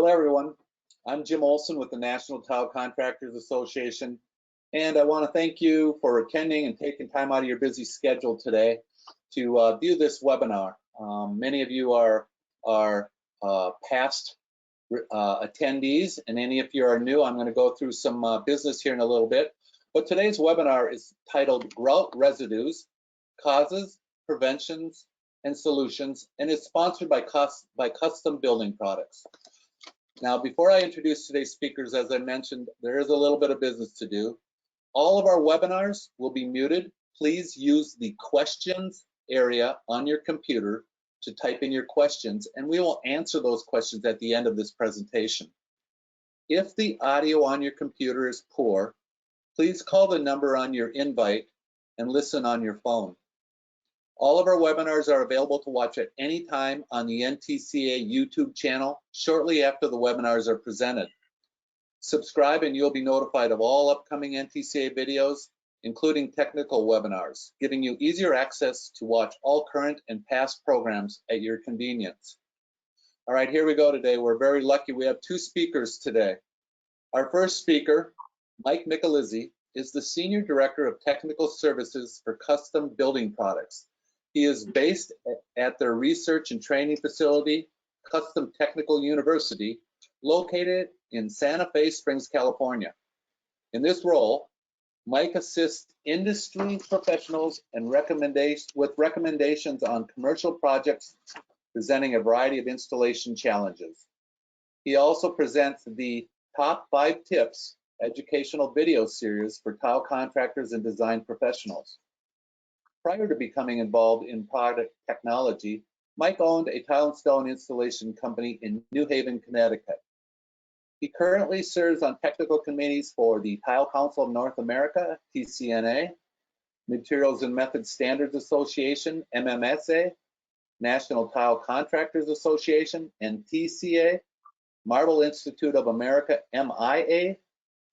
Hello, everyone. I'm Jim Olson with the National Tile Contractors Association, and I want to thank you for attending and taking time out of your busy schedule today to view this webinar. Many of you are past attendees, and any of you are new. I'm going to go through some business here in a little bit. But today's webinar is titled Grout Residues, Causes, Preventions, and Solutions, and is sponsored by Custom Building Products. Now, before I introduce today's speakers, as I mentioned, there is a little bit of business to do. All of our webinars will be muted. Please use the questions area on your computer to type in your questions, and we will answer those questions at the end of this presentation. If the audio on your computer is poor, please call the number on your invite and listen on your phone. All of our webinars are available to watch at any time on the NTCA YouTube channel shortly after the webinars are presented. Subscribe and you'll be notified of all upcoming NTCA videos, including technical webinars, giving you easier access to watch all current and past programs at your convenience. All right, here we go today. We're very lucky. We have two speakers today. Our first speaker, Mike Michelizzi, is the Senior Director of Technical Services for Custom Building Products. He is based at their research and training facility, Custom Technical University, located in Santa Fe Springs, California. In this role, Mike assists industry professionals and recommendations on commercial projects, presenting a variety of installation challenges. He also presents the Top 5 Tips educational video series for tile contractors and design professionals. Prior to becoming involved in product technology, Mike owned a tile and stone installation company in New Haven, Connecticut. He currently serves on technical committees for the Tile Council of North America, TCNA, Materials and Methods Standards Association, MMSA, National Tile Contractors Association, NTCA, Marble Institute of America, MIA,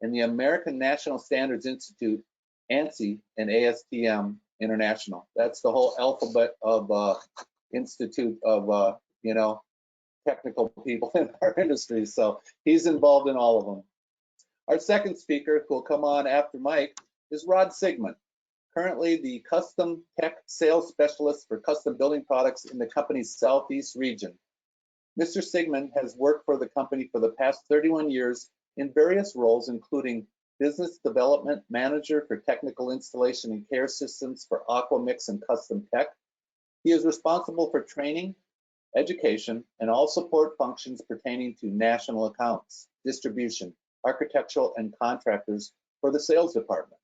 and the American National Standards Institute, ANSI, and ASTM International. That's the whole alphabet of institute of technical people in our industry. So he's involved in all of them. Our second speaker, who will come on after Mike, is Rod Sigmund, currently the Custom Tech Sales Specialist for Custom Building Products in the company's Southeast region. Mr. Sigmund has worked for the company for the past 31 years in various roles, including Business Development Manager for Technical Installation and Care Systems for Aquamix and Custom Tech. He is responsible for training, education, and all support functions pertaining to national accounts, distribution, architectural, and contractors for the sales department.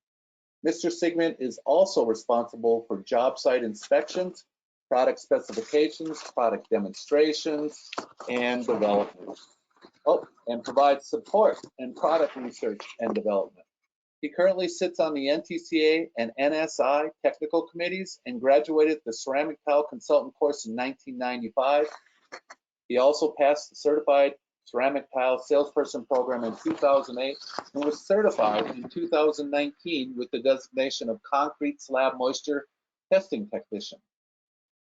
Mr. Sigmund is also responsible for job site inspections, product specifications, product demonstrations, and development. And provides support and product research and development. He currently sits on the NTCA and NSI technical committees and graduated the Ceramic Tile Consultant course in 1995. He also passed the Certified Ceramic Tile Salesperson program in 2008 and was certified in 2019 with the designation of Concrete Slab Moisture Testing Technician.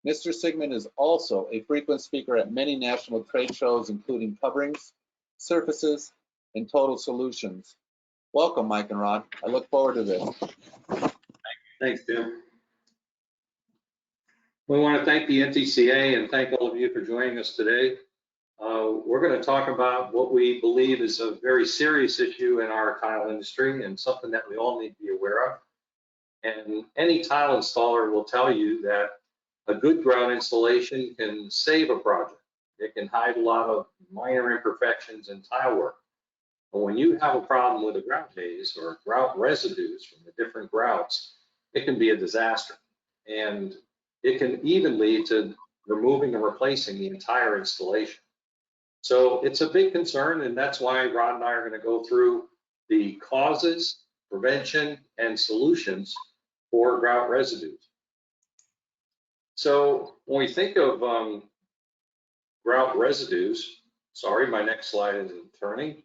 Mr. Sigmund is also a frequent speaker at many national trade shows, including Coverings, Surfaces, and Total Solutions. Welcome, Mike and Rod. I look forward to this. Thanks, Tim. We want to thank the NTCA and thank all of you for joining us today. We're going to talk about what we believe is a very serious issue in our tile industry and something that we all need to be aware of. And any tile installer will tell you that a good grout installation can save a project. It can hide a lot of minor imperfections in tile work. But when you have a problem with a grout haze or grout residues from the different grouts, it can be a disaster. And it can even lead to removing and replacing the entire installation. So it's a big concern, and that's why Rod and I are going to go through the causes, prevention, and solutions for grout residues. So when we think of grout residues, sorry, my next slide isn't turning.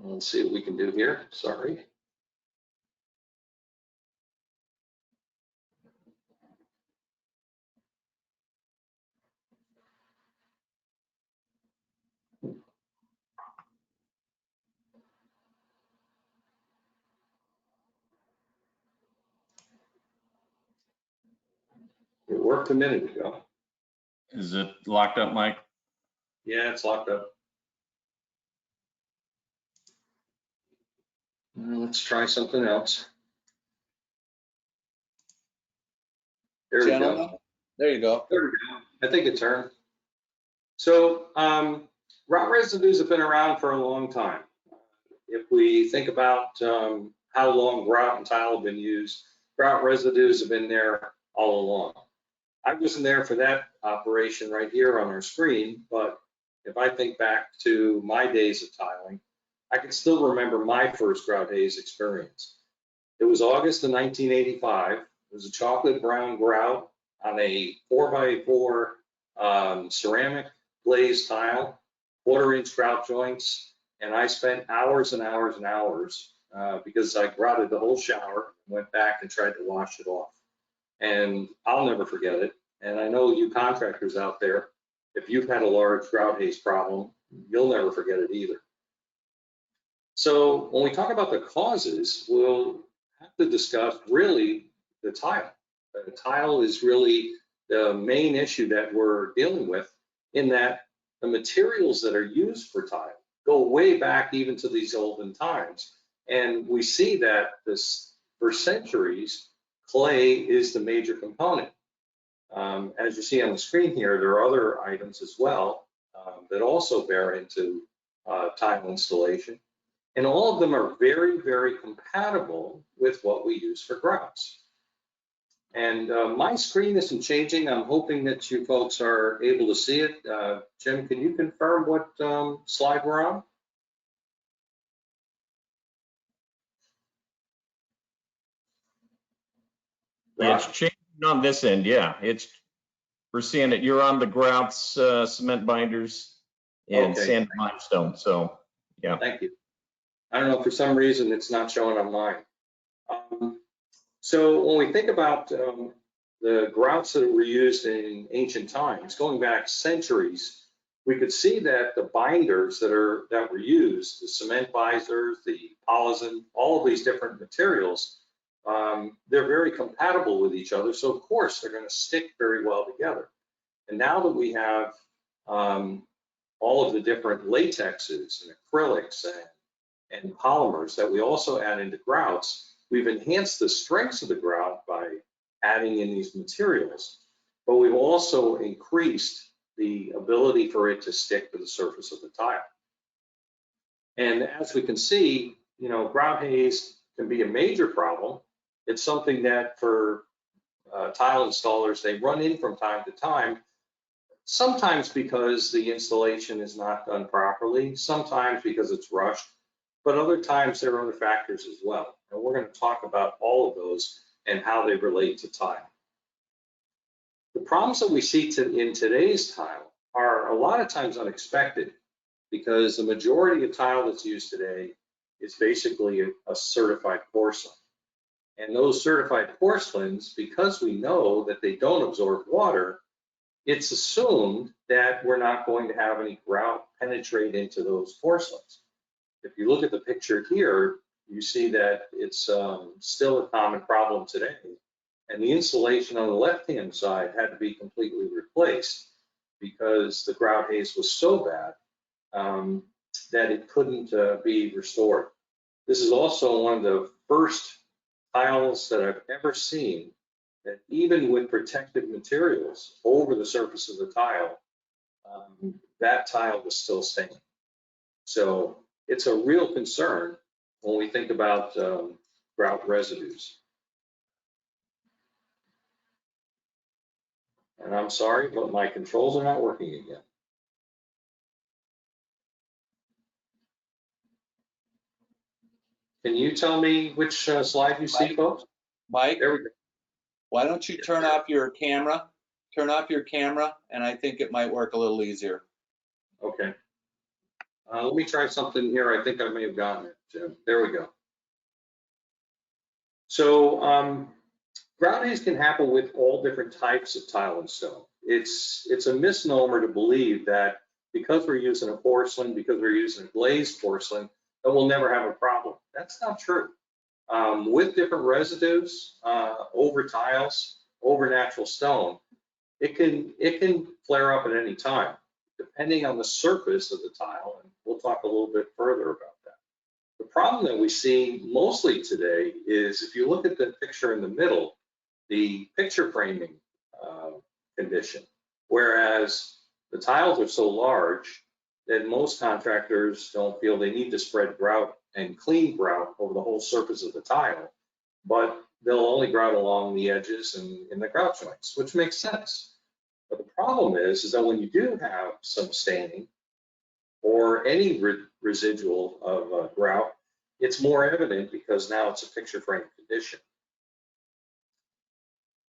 Let's see what we can do here, sorry. It worked a minute ago. Is it locked up, Mike? Yeah, it's locked up. Let's try something else. There we Gentlemen, go. there you go. There we go. I think it turned. So grout residues have been around for a long time. If we think about how long grout and tile have been used, grout residues have been there all along. I wasn't there for that operation right here on our screen, but if I think back to my days of tiling, I can still remember my first grout haze experience. It was August of 1985. It was a chocolate brown grout on a 4x4 ceramic glazed tile, 1/4-inch grout joints, and I spent hours and hours and hours because I grouted the whole shower, went back and tried to wash it off. And I'll never forget it. And I know you contractors out there, if you've had a large grout haze problem, you'll never forget it either. So when we talk about the causes, we'll have to discuss really the tile. The tile is really the main issue that we're dealing with, in that the materials that are used for tile go way back even to these olden times. And we see that this, for centuries, clay is the major component. As you see on the screen here, there are other items as well that also bear into tile installation. And all of them are very, very compatible with what we use for grouts. And my screen isn't changing. I'm hoping that you folks are able to see it. Jim, can you confirm what slide we're on? It's changing on this end, yeah. We're seeing it. You're on the grouts, cement binders, and Okay. sand and limestone. So, yeah. Thank you. I don't know, for some reason it's not showing on mine. So when we think about the grouts that were used in ancient times, going back centuries, we could see that the binders that were used, the cement binders, the porcelain, all of these different materials, they're very compatible with each other. So of course they're going to stick very well together. And now that we have all of the different latexes and acrylics and polymers that we also add into grouts, we've enhanced the strengths of the grout by adding in these materials, but we've also increased the ability for it to stick to the surface of the tile. And as we can see, you know, grout haze can be a major problem. It's something that for tile installers, they run in from time to time, sometimes because the installation is not done properly, sometimes because it's rushed, but other times there are other factors as well. And we're going to talk about all of those and how they relate to tile. The problems that we see in today's tile are a lot of times unexpected, because the majority of tile that's used today is basically a certified porcelain. And those certified porcelains, because we know that they don't absorb water, it's assumed that we're not going to have any grout penetrate into those porcelains. If you look at the picture here, you see that it's still a common problem today. And the insulation on the left-hand side had to be completely replaced because the grout haze was so bad that it couldn't be restored. This is also one of the first tiles that I've ever seen that even with protective materials over the surface of the tile, that tile was still staining. So it's a real concern when we think about grout residues. And I'm sorry, but my controls are not working again. Can you tell me which slide you see, folks? Mike, There we go. why don't you turn off your camera? Turn off your camera, and I think it might work a little easier. Okay. Let me try something here. I think I may have gotten it, Jim. There we go. So grout haze can happen with all different types of tile and stone. It's a misnomer to believe that because we're using a porcelain, because we're using a glazed porcelain, that we'll never have a problem. That's not true. With different residues over tiles, over natural stone, it can flare up at any time, depending on the surface of the tile, and we'll talk a little bit further about that. The problem that we see mostly today is if you look at the picture in the middle, the picture framing condition, whereas the tiles are so large that most contractors don't feel they need to spread grout and clean grout over the whole surface of the tile, but they'll only grout along the edges and in the grout joints, which makes sense. But the problem is that when you do have some staining or any residual of grout, it's more evident because now it's a picture frame condition.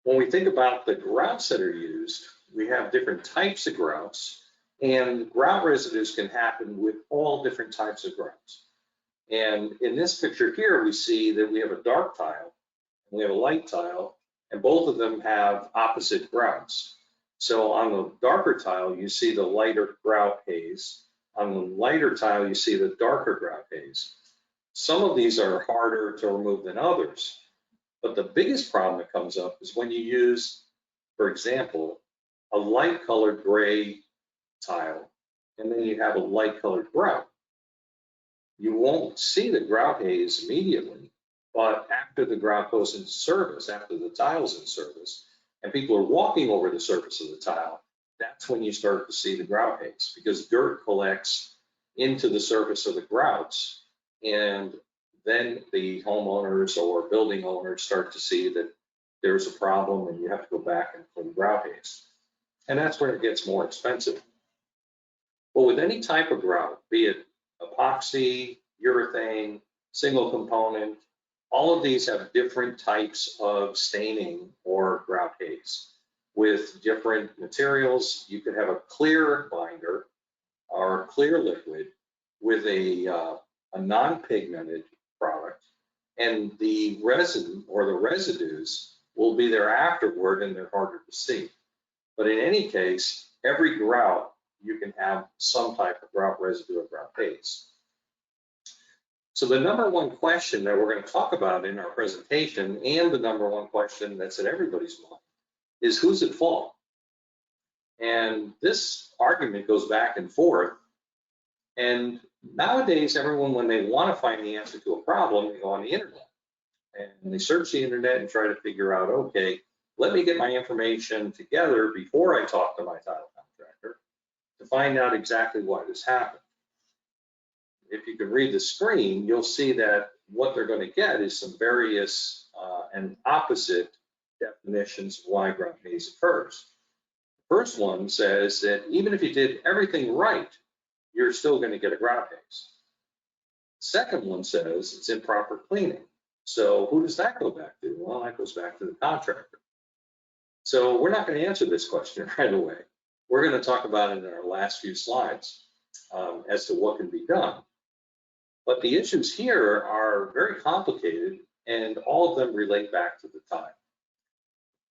When we think about the grouts that are used, we have different types of grouts, and grout residues can happen with all different types of grouts. And in this picture here, we see that we have a dark tile, and we have a light tile, and both of them have opposite grouts. So on the darker tile, you see the lighter grout haze. On the lighter tile, you see the darker grout haze. Some of these are harder to remove than others, but the biggest problem that comes up is when you use, for example, a light colored gray tile, and then you have a light colored grout. You won't see the grout haze immediately, but after the grout goes into service, after the tile's in service, and people are walking over the surface of the tile, that's when you start to see the grout haze, because dirt collects into the surface of the grouts, and then the homeowners or building owners start to see that there's a problem and you have to go back and clean grout haze. And that's where it gets more expensive. But with any type of grout, be it epoxy, urethane, single component, all of these have different types of staining or grout haze. With different materials, you could have a clear binder or a clear liquid with a non-pigmented product, and the resin or the residues will be there afterward and they're harder to see. But in any case, every grout, you can have some type of grout residue or grout haze. So the number one question that we're going to talk about in our presentation, and the number one question that's in everybody's mind, is who's at fault? And this argument goes back and forth. And nowadays, everyone, when they want to find the answer to a problem, they go on the internet. And they search the internet and try to figure out, okay, let me get my information together before I talk to my tile contractor to find out exactly why this happened. If you can read the screen, you'll see that what they're going to get is some various and opposite definitions of why grout haze occurs. The first one says that even if you did everything right, you're still going to get a grout haze. The second one says it's improper cleaning. So who does that go back to? Well, that goes back to the contractor. So we're not going to answer this question right away. We're going to talk about it in our last few slides as to what can be done. But the issues here are very complicated, and all of them relate back to the tile.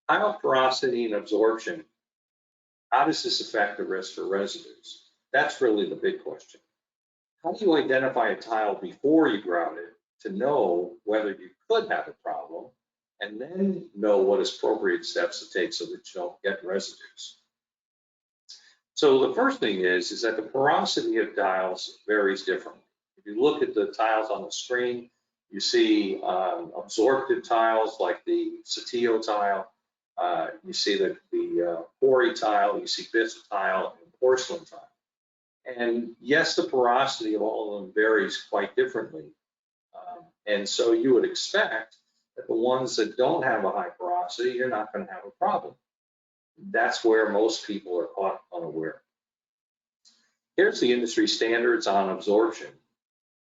Tile porosity and absorption, how does this affect the risk for residues? That's really the big question. How do you identify a tile before you grout it to know whether you could have a problem, and then know what appropriate steps to take so that you don't get residues? So the first thing is that the porosity of tiles varies differently. If you look at the tiles on the screen, you see absorptive tiles like the Satillo tile, you see the Pori tile, you see bisque tile, and porcelain tile. And yes, the porosity of all of them varies quite differently. And so you would expect that the ones that don't have a high porosity, you're not going to have a problem. That's where most people are caught unaware. Here's the industry standards on absorption.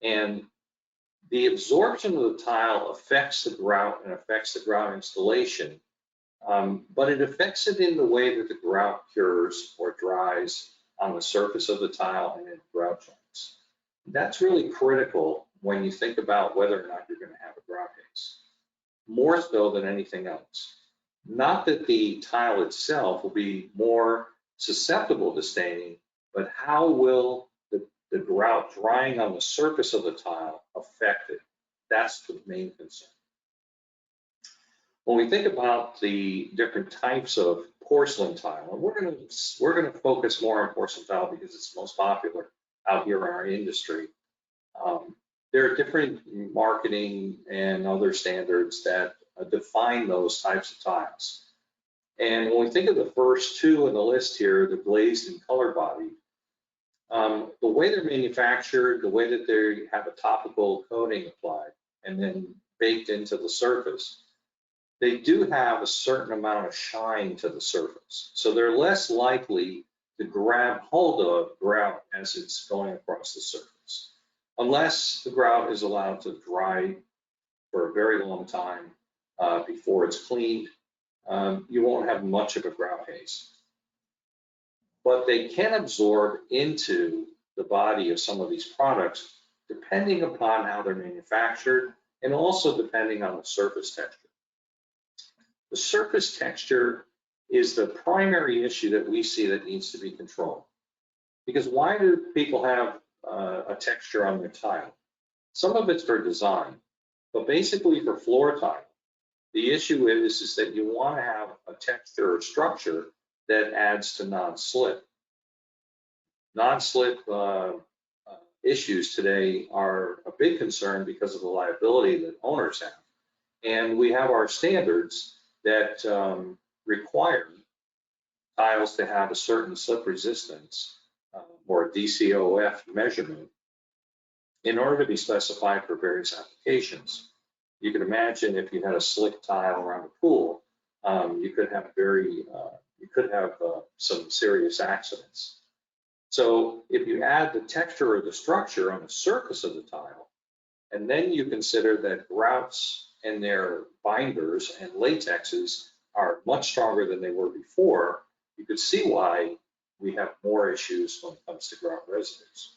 And the absorption of the tile affects the grout and affects the grout installation, but it affects it in the way that the grout cures or dries on the surface of the tile and in grout joints. That's really critical when you think about whether or not you're going to have a grout haze, more so than anything else. Not that the tile itself will be more susceptible to staining, but how will the grout drying on the surface of the tile affect it? That's the main concern. When we think about the different types of porcelain tile, and we're gonna focus more on porcelain tile because it's most popular out here in our industry. There are different marketing and other standards that define those types of tiles. And when we think of the first two in the list here, the glazed and color body, the way they're manufactured, the way that they have a topical coating applied and then baked into the surface, they do have a certain amount of shine to the surface. So they're less likely to grab hold of grout as it's going across the surface. Unless the grout is allowed to dry for a very long time before it's cleaned, you won't have much of a grout haze. But they can absorb into the body of some of these products depending upon how they're manufactured and also depending on the surface texture. The surface texture is the primary issue that we see that needs to be controlled. Because why do people have a texture on their tile? Some of it's for design, but basically for floor tile, the issue is that you want to have a texture or structure that adds to non-slip. Non-slip issues today are a big concern because of the liability that owners have. And we have our standards that require tiles to have a certain slip resistance or DCOF measurement in order to be specified for various applications. You can imagine if you had a slick tile around a pool, you could have some serious accidents. So if you add the texture or the structure on the surface of the tile, and then you consider that grouts and their binders and latexes are much stronger than they were before, you could see why we have more issues when it comes to grout residues.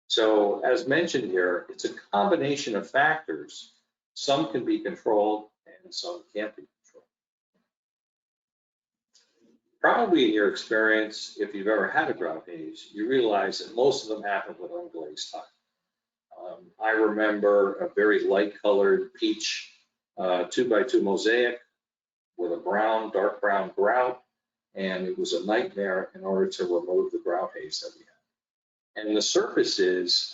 So as mentioned here, it's a combination of factors. Some can be controlled and some can't be controlled. Probably in your experience, if you've ever had a grout haze, you realize that most of them happen with unglazed tile. I remember a very light colored peach 2x2 mosaic with a dark brown grout, and it was a nightmare in order to remove the grout haze that we had. And the surface is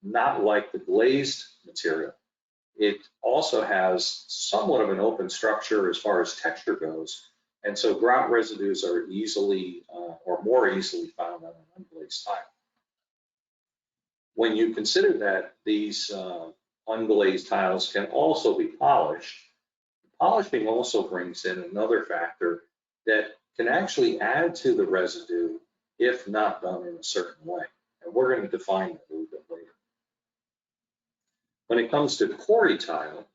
not like the glazed material. It also has somewhat of an open structure as far as texture goes, and so grout residues are easily or more easily found on an unglazed tile. When you consider that these unglazed tiles can also be polished, polishing also brings in another factor that can actually add to the residue if not done in a certain way. And we're going to define that a little bit later. When it comes to quarry tile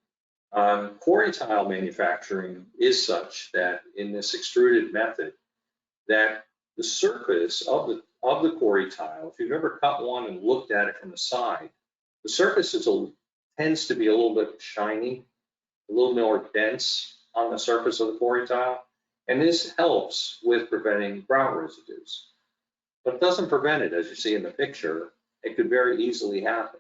manufacturing is such that in this extruded method, that the surface of the quarry tile, if you've ever cut one and looked at it from the side, the surface tends to be a little bit shiny, a little more dense on the surface of the quarry tile, and this helps with preventing grout residues. But it doesn't prevent it, as you see in the picture. It could very easily happen.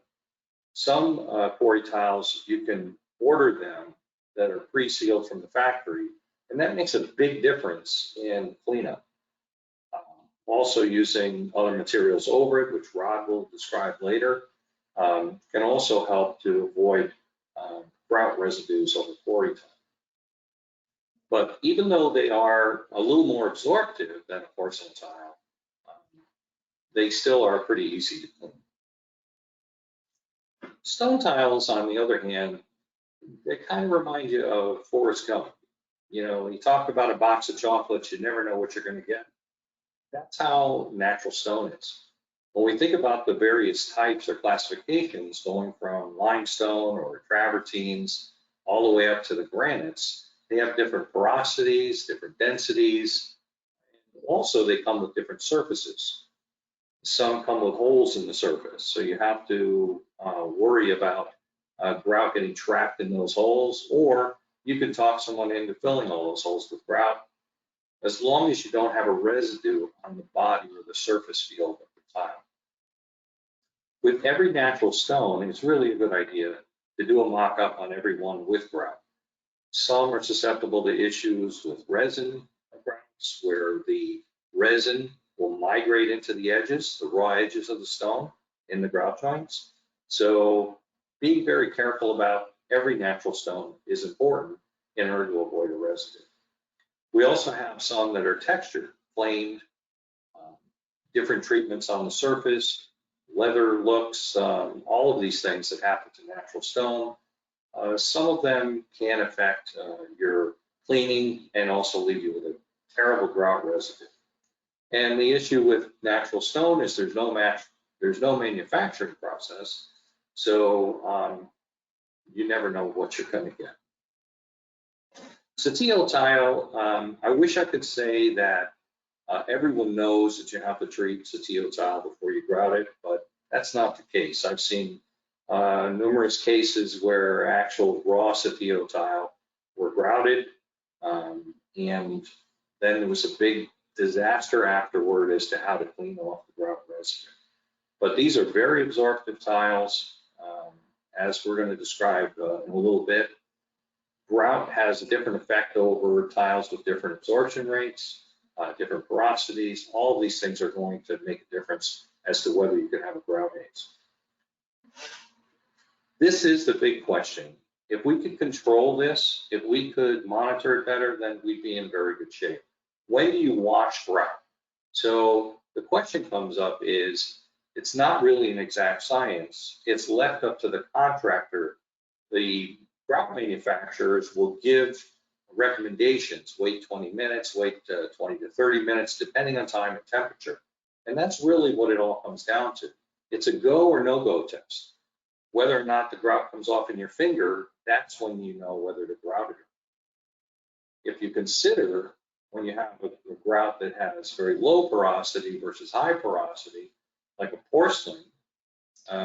Some quarry tiles, you can order them that are pre-sealed from the factory, and that makes a big difference in cleanup. Also using other materials over it, which Rod will describe later, can also help to avoid grout residues over quarry tile. But even though they are a little more absorptive than a porcelain tile, they still are pretty easy to clean. Stone tiles, on the other hand, they kind of remind you of Forrest Gump. You know, you talk about a box of chocolates, you never know what you're going to get. That's how natural stone is. When we think about the various types or classifications going from limestone or travertines all the way up to the granites, they have different porosities, different densities. Also, they come with different surfaces. Some come with holes in the surface, so you have to worry about grout getting trapped in those holes, or you can talk someone into filling all those holes with grout, as long as you don't have a residue on the body or the surface field of the tile. With every natural stone, it's really a good idea to do a mock-up on every one with grout. Some are susceptible to issues with resin grouts, where the resin will migrate into the edges, the raw edges of the stone in the grout joints. So being very careful about every natural stone is important in order to avoid a residue. We also have some that are textured, planed, different treatments on the surface, leather looks, all of these things that happen to natural stone. Some of them can affect your cleaning and also leave you with a terrible grout residue. And the issue with natural stone is there's no manufacturing process, so you never know what you're going to get. Satillo tile, I wish I could say that everyone knows that you have to treat Satillo tile before you grout it, but that's not the case. I've seen numerous cases where actual raw Satillo tile were grouted, and then there was a big disaster afterward as to how to clean off the grout residue. But these are very absorptive tiles, as we're going to describe in a little bit. Grout has a different effect over tiles with different absorption rates, different porosities. All of these things are going to make a difference as to whether you can have a grout haze. This is the big question. If we could control this, if we could monitor it better, then we'd be in very good shape. When do you wash grout? So the question comes up is, it's not really an exact science. It's left up to the contractor. The grout manufacturers will give recommendations, wait 20 minutes, wait 20 to 30 minutes, depending on time and temperature. And that's really what it all comes down to. It's a go or no go test. Whether or not the grout comes off in your finger, that's when you know whether to grout it. If you consider when you have a grout that has very low porosity versus high porosity, like a porcelain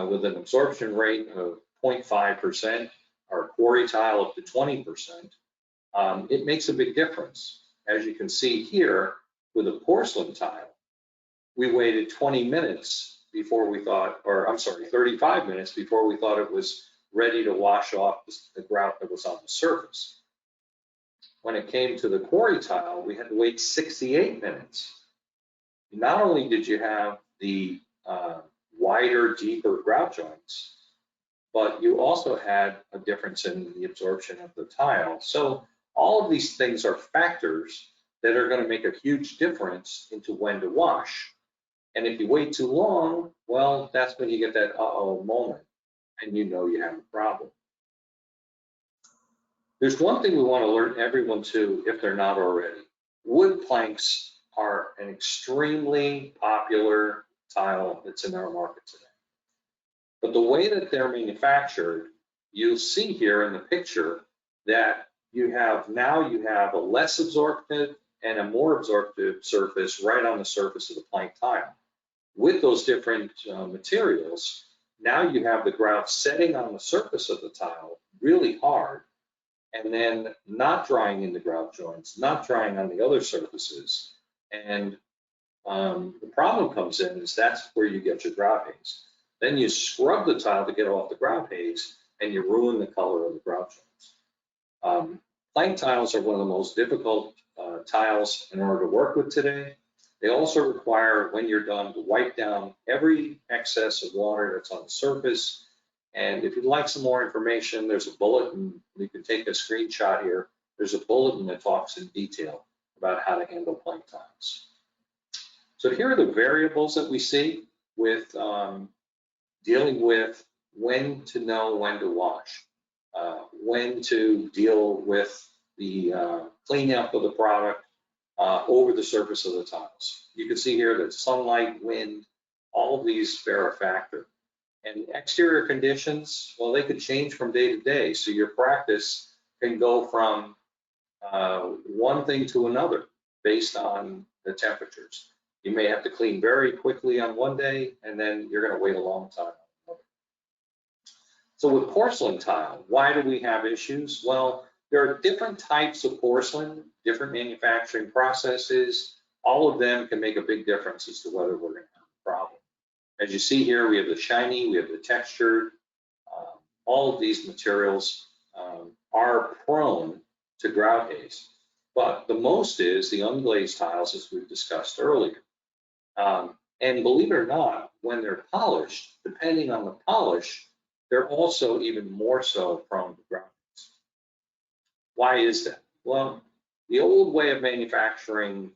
with an absorption rate of 0.5% or a quarry tile up to 20%, it makes a big difference. As you can see here with a porcelain tile, we waited 20 minutes before we thought, or I'm sorry, 35 minutes before we thought it was ready to wash off the grout that was on the surface. When it came to the quarry tile, we had to wait 68 minutes. Not only did you have the wider, deeper grout joints, but you also had a difference in the absorption of the tile. So all of these things are factors that are going to make a huge difference into when to wash. And if you wait too long, well, that's when you get that uh-oh moment, and you know you have a problem. There's one thing we want to alert everyone to, if they're not already. Wood planks are an extremely popular tile that's in our market today. But the way that they're manufactured, you'll see here in the picture that you have a less absorptive and a more absorptive surface right on the surface of the plank tile. With those different materials, now you have the grout setting on the surface of the tile really hard, and then not drying in the grout joints, not drying on the other surfaces. And the problem comes in is that's where you get your grout haze. Then you scrub the tile to get off the grout haze, and you ruin the color of the grout joints. Plank tiles are one of the most difficult tiles in order to work with today. They also require, when you're done, to wipe down every excess of water that's on the surface. And if you'd like some more information, there's a bulletin. You can take a screenshot here. There's a bulletin that talks in detail about how to handle plank tiles. So here are the variables that we see with dealing with when to know when to wash, when to deal with the cleanup of the product over the surface of the tiles. You can see here that sunlight, wind, all of these bear a factor. And exterior conditions, well, they could change from day to day. So your practice can go from one thing to another based on the temperatures. You may have to clean very quickly on one day, and then you're going to wait a long time. So with porcelain tile, why do we have issues? Well, there are different types of porcelain, different manufacturing processes. All of them can make a big difference as to whether we're going to have a problem. As you see here, we have the shiny, we have the textured. All of these materials are prone to grout haze. But the most is the unglazed tiles, as we've discussed earlier. And believe it or not, when they're polished, depending on the polish, they're also even more so prone to grout haze. Why is that? Well, the old way of manufacturing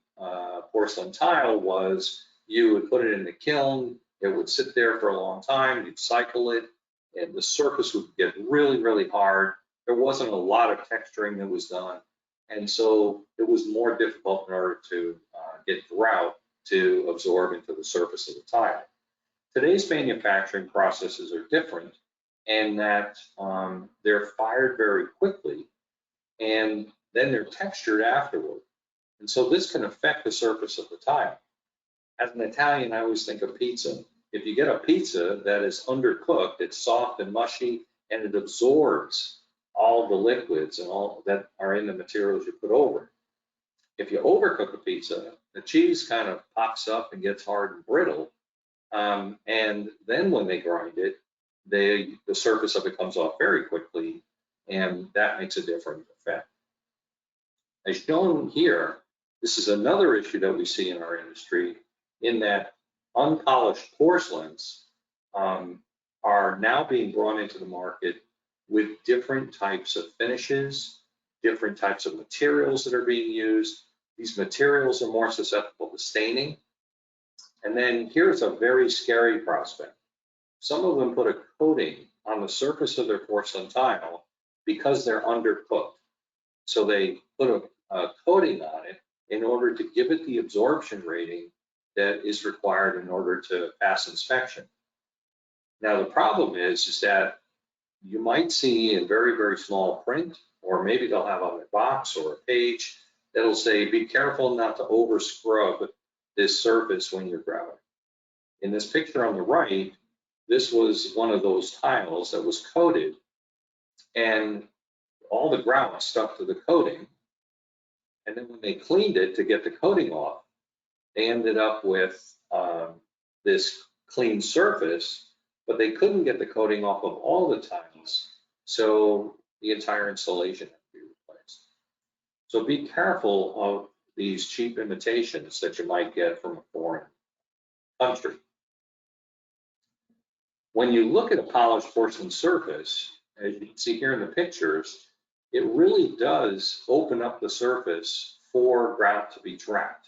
porcelain tile was you would put it in the kiln, it would sit there for a long time, you'd cycle it, and the surface would get really, really hard. There wasn't a lot of texturing that was done. And so it was more difficult in order to get grout to absorb into the surface of the tile. Today's manufacturing processes are different in that they're fired very quickly and then they're textured afterward. And so this can affect the surface of the tile. As an Italian, I always think of pizza. If you get a pizza that is undercooked, it's soft and mushy and it absorbs all the liquids and all that are in the materials you put over it. If you overcook a pizza, the cheese kind of pops up and gets hard and brittle. And then when they grind it, the surface of it comes off very quickly, and that makes a different effect. As shown here, this is another issue that we see in our industry, in that unpolished porcelains are now being brought into the market with different types of finishes, different types of materials that are being used. These materials are more susceptible to staining. And then here's a very scary prospect. Some of them put a coating on the surface of their porcelain tile because they're undercooked. So they put a coating on it in order to give it the absorption rating that is required in order to pass inspection. Now the problem is that you might see in very, very small print, or maybe they'll have on a box or a page that'll say, be careful not to over scrub this surface when you're grouting. In this picture on the right, this was one of those tiles that was coated and all the grout stuck to the coating. And then when they cleaned it to get the coating off, they ended up with this clean surface, but they couldn't get the coating off of all the tiles. So the entire installation had to be replaced. So be careful of these cheap imitations that you might get from a foreign country. When you look at a polished porcelain surface, as you can see here in the pictures, it really does open up the surface for grout to be trapped.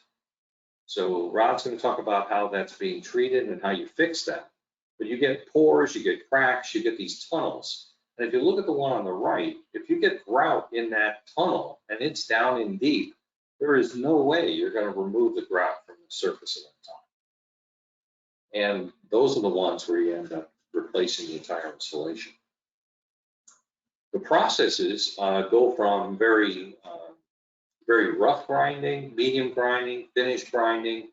So Rod's going to talk about how that's being treated and how you fix that. But you get pores, you get cracks, you get these tunnels. And if you look at the one on the right, if you get grout in that tunnel and it's down in deep, there is no way you're going to remove the grout from the surface of that tunnel. And those are the ones where you end up replacing the entire installation. The processes go from very rough grinding, medium grinding, finished grinding,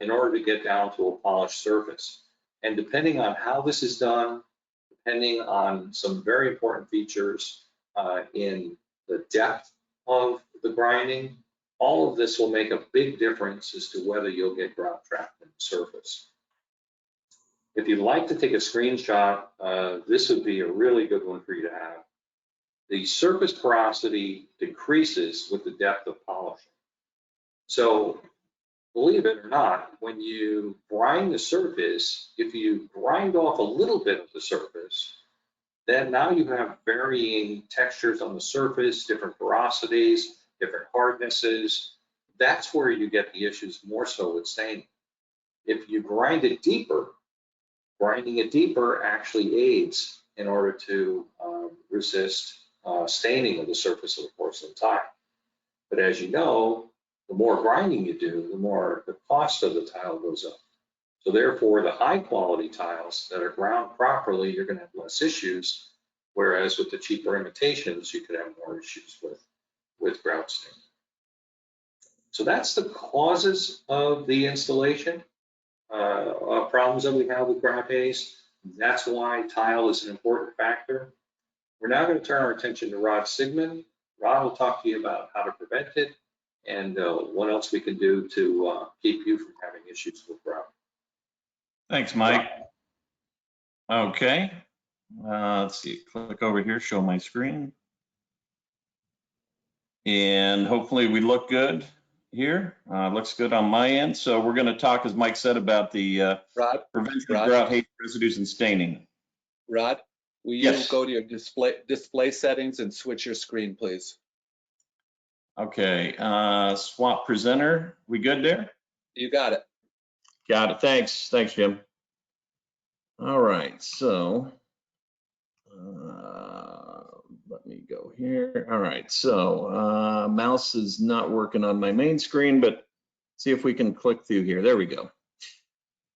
in order to get down to a polished surface. And depending on how this is done, depending on some very important features in the depth of the grinding, all of this will make a big difference as to whether you'll get grout trapped in the surface. If you'd like to take a screenshot, this would be a really good one for you to have. The surface porosity decreases with the depth of polishing. So believe it or not, when you grind the surface, if you grind off a little bit of the surface, then now you have varying textures on the surface, different porosities, different hardnesses. That's where you get the issues more so with staining. If you grind it deeper, grinding it deeper actually aids in order to resist staining of the surface of the porcelain tile. But as you know, the more grinding you do, the more the cost of the tile goes up. So therefore, the high quality tiles that are ground properly, you're going to have less issues. Whereas with the cheaper imitations, you could have more issues with grout staining. So that's the causes of the installation problems that we have with grout haze. That's why tile is an important factor. We're now going to turn our attention to Rod Sigmund. Rod will talk to you about how to prevent it and what else we can do to keep you from having issues with grout. Thanks, Mike. Okay, let's see, click over here, show my screen. And hopefully we look good here. Looks good on my end. So we're going to talk, as Mike said, about the prevention of grout, haze, residues, and staining. Rod, will you Yes. go to your display settings and switch your screen, please? Okay, swap presenter. We good there? You got it. Got it. Thanks, Jim. All right, so let me go here. All right, so mouse is not working on my main screen, but see if we can click through here. There we go.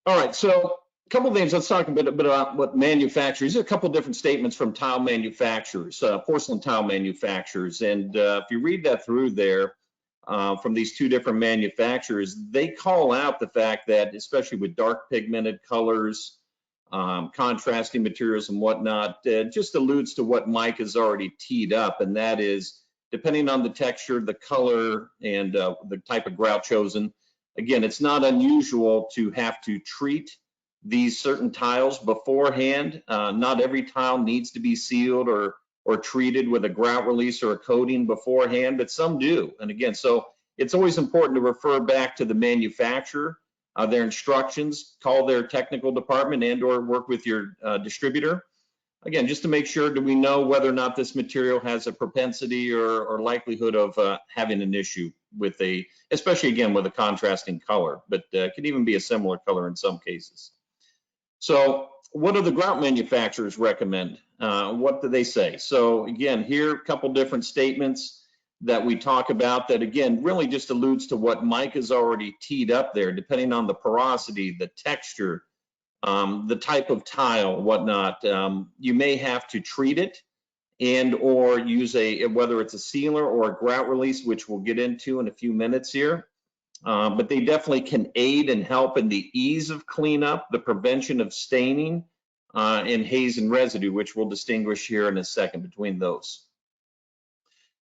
All right, so a couple of things. Let's talk a bit about what manufacturers. There's a couple of different statements from tile manufacturers, porcelain tile manufacturers, and if you read that through there from these two different manufacturers, they call out the fact that, especially with dark pigmented colors, contrasting materials and whatnot, just alludes to what Mike has already teed up, and that is, depending on the texture, the color, and the type of grout chosen, again, it's not unusual to have to treat these certain tiles beforehand. Not every tile needs to be sealed or treated with a grout release or a coating beforehand, but some do. And again, so it's always important to refer back to the manufacturer, their instructions, call their technical department and or work with your distributor. Again, just to make sure, do we know whether or not this material has a propensity or likelihood of having an issue with especially again with a contrasting color, but could even be a similar color in some cases. So what do the grout manufacturers recommend? What do they say? So again, here, a couple different statements that we talk about that, again, really just alludes to what Mike has already teed up there, depending on the porosity, the texture, the type of tile, whatnot. You may have to treat it and or use whether it's a sealer or a grout release, which we'll get into in a few minutes here. But they definitely can aid and help in the ease of cleanup, the prevention of staining, and haze and residue, which we'll distinguish here in a second between those.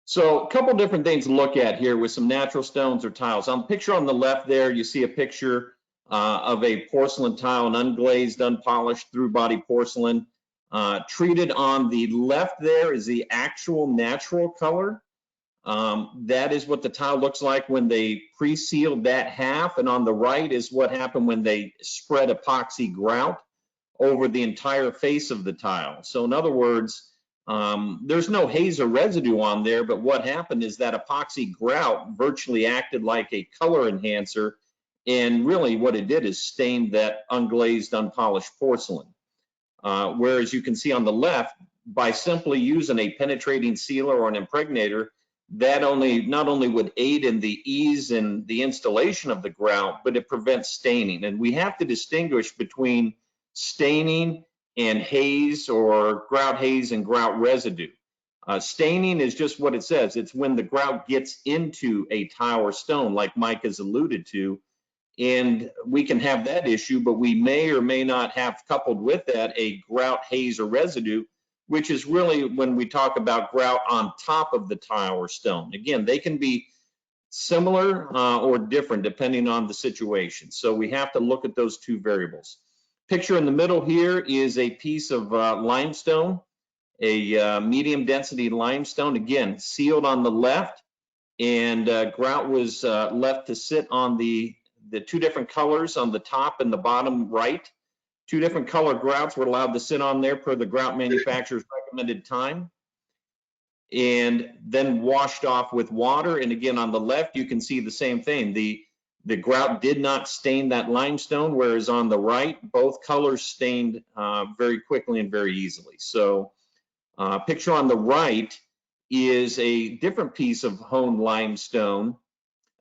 So a couple different things to look at here with some natural stones or tiles. On the picture on the left there, you see a picture of a porcelain tile, an unglazed, unpolished, through-body porcelain. Treated on the left there is the actual natural color. That is what the tile looks like when they pre-sealed that half, and on the right is what happened when they spread epoxy grout over the entire face of the tile. So in other words, there's no haze or residue on there, but what happened is that epoxy grout virtually acted like a color enhancer, and really what it did is stained that unglazed, unpolished porcelain. Whereas you can see on the left, by simply using a penetrating sealer or an impregnator, that not only would aid in the ease in the installation of the grout, but it prevents staining. And we have to distinguish between staining and haze, or grout haze and grout residue. Staining is just what it says. It's when the grout gets into a tile or stone, like Mike has alluded to, and we can have that issue, but we may or may not have coupled with that a grout haze or residue, which is really when we talk about grout on top of the tile or stone. Again, they can be similar or different depending on the situation. So we have to look at those two variables. Picture in the middle here is a piece of limestone, a medium density limestone, again, sealed on the left, and grout was left to sit on the two different colors on the top and the bottom right. Two different color grouts were allowed to sit on there per the grout manufacturer's recommended time, and then washed off with water. And again, on the left, you can see the same thing. The grout did not stain that limestone, whereas on the right, both colors stained very quickly and very easily. So picture on the right is a different piece of honed limestone.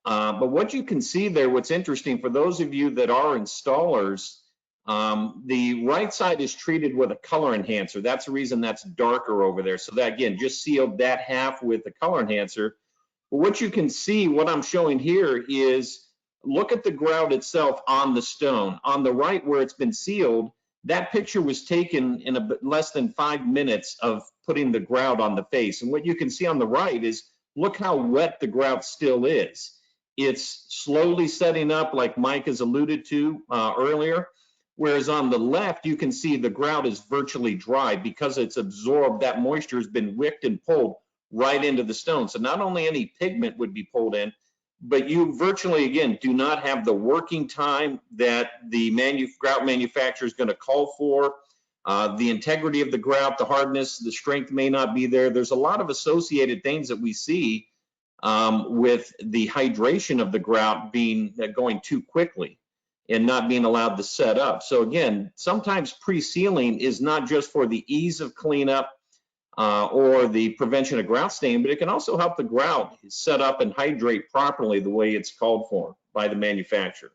But what you can see there, what's interesting for those of you that are installers, the right side is treated with a color enhancer. That's the reason that's darker over there. So that, again, just sealed that half with a color enhancer. But what you can see, what I'm showing here is, look at the grout itself on the stone. On the right where it's been sealed, that picture was taken in less than 5 minutes of putting the grout on the face. And what you can see on the right is, look how wet the grout still is. It's slowly setting up, like Mike has alluded to earlier. Whereas on the left, you can see the grout is virtually dry because it's absorbed, that moisture has been wicked and pulled right into the stone. So not only any pigment would be pulled in, but you virtually, again, do not have the working time that the grout manufacturer is going to call for. The integrity of the grout, the hardness, the strength may not be there. There's a lot of associated things that we see with the hydration of the grout going too quickly and not being allowed to set up. So again, sometimes pre-sealing is not just for the ease of cleanup or the prevention of grout stain, but it can also help the grout set up and hydrate properly the way it's called for by the manufacturer.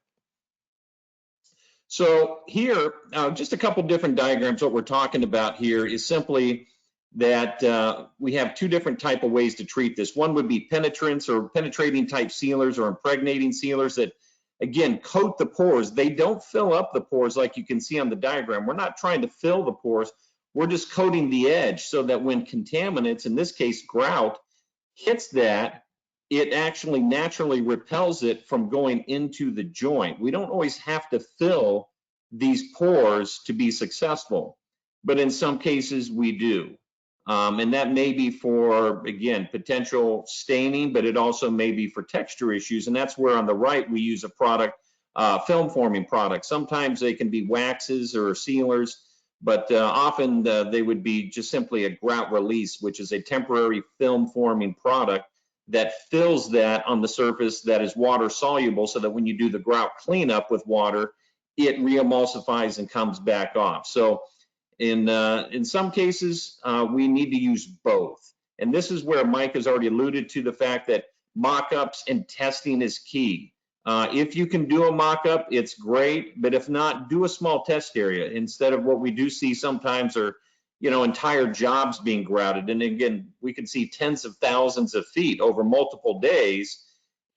So here, just a couple different diagrams. What we're talking about here is simply that we have two different type of ways to treat this. One would be penetrants or penetrating type sealers or impregnating sealers that, again, coat the pores. They don't fill up the pores like you can see on the diagram. We're not trying to fill the pores. We're just coating the edge so that when contaminants, in this case grout, hits that, it actually naturally repels it from going into the joint. We don't always have to fill these pores to be successful, but in some cases we do. And that may be for, again, potential staining, but it also may be for texture issues. And that's where on the right we use a product, film forming product. Sometimes they can be waxes or sealers, but often they would be just simply a grout release, which is a temporary film forming product that fills that on the surface that is water soluble, so that when you do the grout cleanup with water, it re-emulsifies and comes back off. So in some cases, we need to use both. And this is where Mike has already alluded to the fact that mock-ups and testing is key. If you can do a mock-up, it's great, but if not, do a small test area instead of what we do see sometimes are, entire jobs being grouted. And again, we can see tens of thousands of feet over multiple days.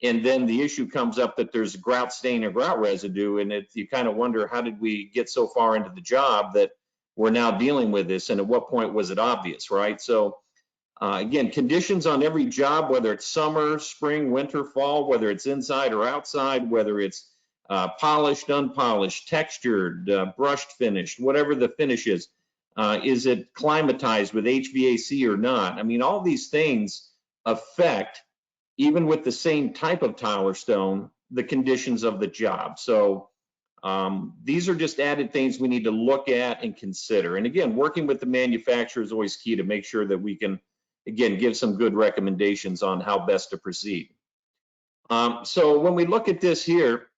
And then the issue comes up that there's grout stain or grout residue. And you kind of wonder, how did we get so far into the job that we're now dealing with this? And at what point was it obvious, right? So again, conditions on every job, whether it's summer, spring, winter, fall, whether it's inside or outside, whether it's polished, unpolished, textured, brushed, finished, whatever the finish is it climatized with HVAC or not? I mean, all these things affect, even with the same type of tile or stone, the conditions of the job. So these are just added things we need to look at and consider. And again, working with the manufacturer is always key to make sure that we can, again, give some good recommendations on how best to proceed. So when we look at this here,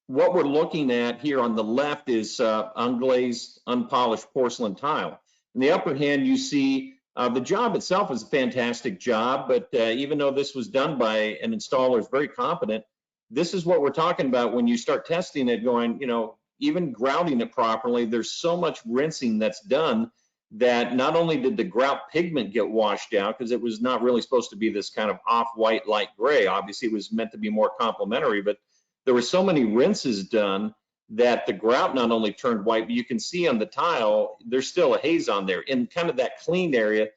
what we're looking at here on the left is unglazed, unpolished porcelain tile. In the upper hand, you see the job itself is a fantastic job, but even though this was done by an installer who's very competent, this is what we're talking about when you start testing it, going, even grouting it properly, there's so much rinsing that's done that not only did the grout pigment get washed out, because it was not really supposed to be this kind of off-white light gray, obviously it was meant to be more complementary, but there were so many rinses done that the grout not only turned white, but you can see on the tile, there's still a haze on there. In kind of that clean area,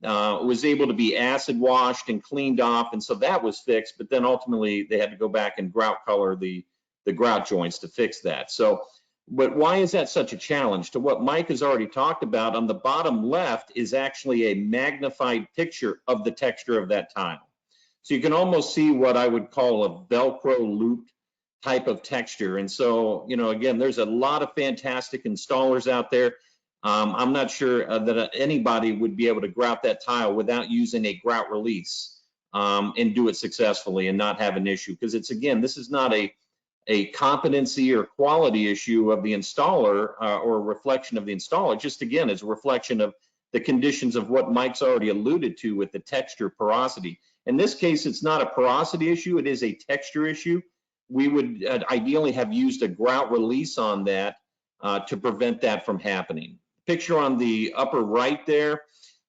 was able to be acid washed and cleaned off, and so that was fixed, but then ultimately they had to go back and grout color the grout joints to fix that. So, but why is that such a challenge? To what Mike has already talked about, on the bottom left is actually a magnified picture of the texture of that tile. So you can almost see what I would call a Velcro looped type of texture. And so, again, there's a lot of fantastic installers out there. I'm not sure that anybody would be able to grout that tile without using a grout release and do it successfully and not have an issue. Because it's, again, this is not a competency or quality issue of the installer or a reflection of the installer. Just, again, it's a reflection of the conditions of what Mike's already alluded to with the texture porosity. In this case, it's not a porosity issue, it is a texture issue. We would ideally have used a grout release on that to prevent that from happening. Picture on the upper right there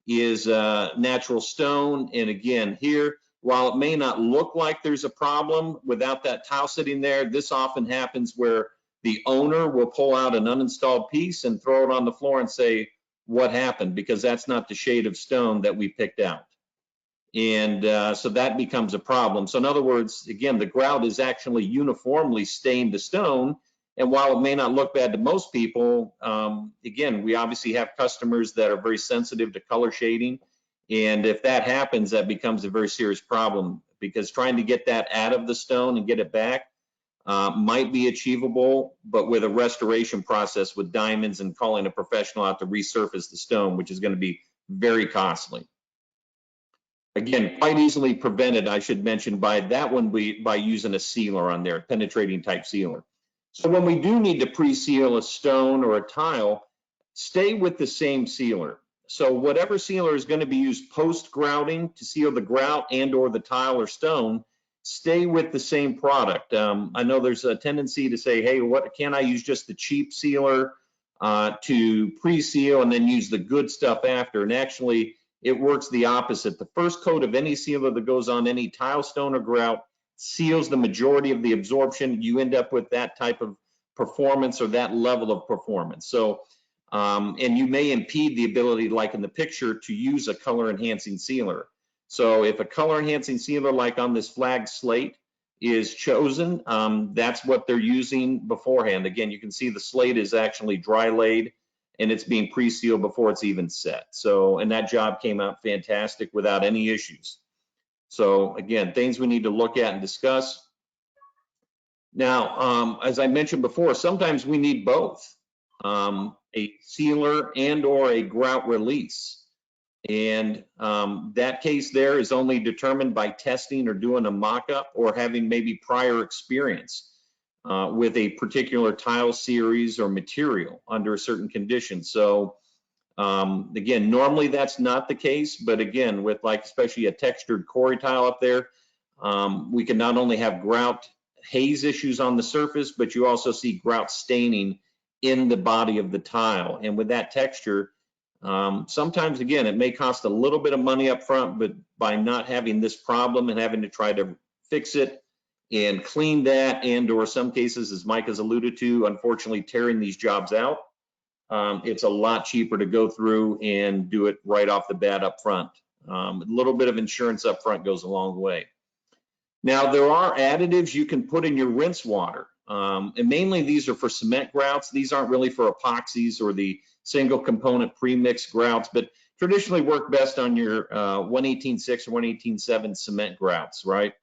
is natural stone. And again, here, while it may not look like there's a problem without that tile sitting there, this often happens where the owner will pull out an uninstalled piece and throw it on the floor and say, what happened? Because that's not the shade of stone that we picked out. And so that becomes a problem. So in other words, again, the grout is actually uniformly stained to stone. And while it may not look bad to most people, again, we obviously have customers that are very sensitive to color shading. And if that happens, that becomes a very serious problem, because trying to get that out of the stone and get it back might be achievable, but with a restoration process with diamonds and calling a professional out to resurface the stone, which is going to be very costly. Again, quite easily prevented, I should mention, by that one by using a sealer on there, penetrating type sealer. So when we do need to pre-seal a stone or a tile, stay with the same sealer. So whatever sealer is going to be used post-grouting to seal the grout and or the tile or stone, stay with the same product. I know there's a tendency to say, hey, what can't I use just the cheap sealer to pre-seal and then use the good stuff after? And actually, it works the opposite. The first coat of any sealer that goes on any tile, stone, or grout seals the majority of the absorption. You end up with that type of performance or that level of performance. So, and you may impede the ability, like in the picture, to use a color enhancing sealer. So if a color enhancing sealer like on this flag slate is chosen, that's what they're using beforehand. Again, you can see the slate is actually dry laid and it's being pre-sealed before it's even set. So, and that job came out fantastic without any issues. So again, things we need to look at and discuss. Now, as I mentioned before, sometimes we need both, a sealer and or a grout release. And that case there is only determined by testing or doing a mock-up or having maybe prior experience with a particular tile series or material under a certain condition. So again, normally that's not the case, but again, with like especially a textured quarry tile up there, we can not only have grout haze issues on the surface, but you also see grout staining in the body of the tile. And with that texture, sometimes again, it may cost a little bit of money up front, but by not having this problem and having to try to fix it and clean that, and or some cases, as Mike has alluded to, unfortunately tearing these jobs out, it's a lot cheaper to go through and do it right off the bat up front. A little bit of insurance up front goes a long way. Now, there are additives you can put in your rinse water, and mainly these are for cement grouts. These aren't really for epoxies or the single component pre-mixed grouts, but traditionally work best on your 118.6 or 118.7 cement grouts, right?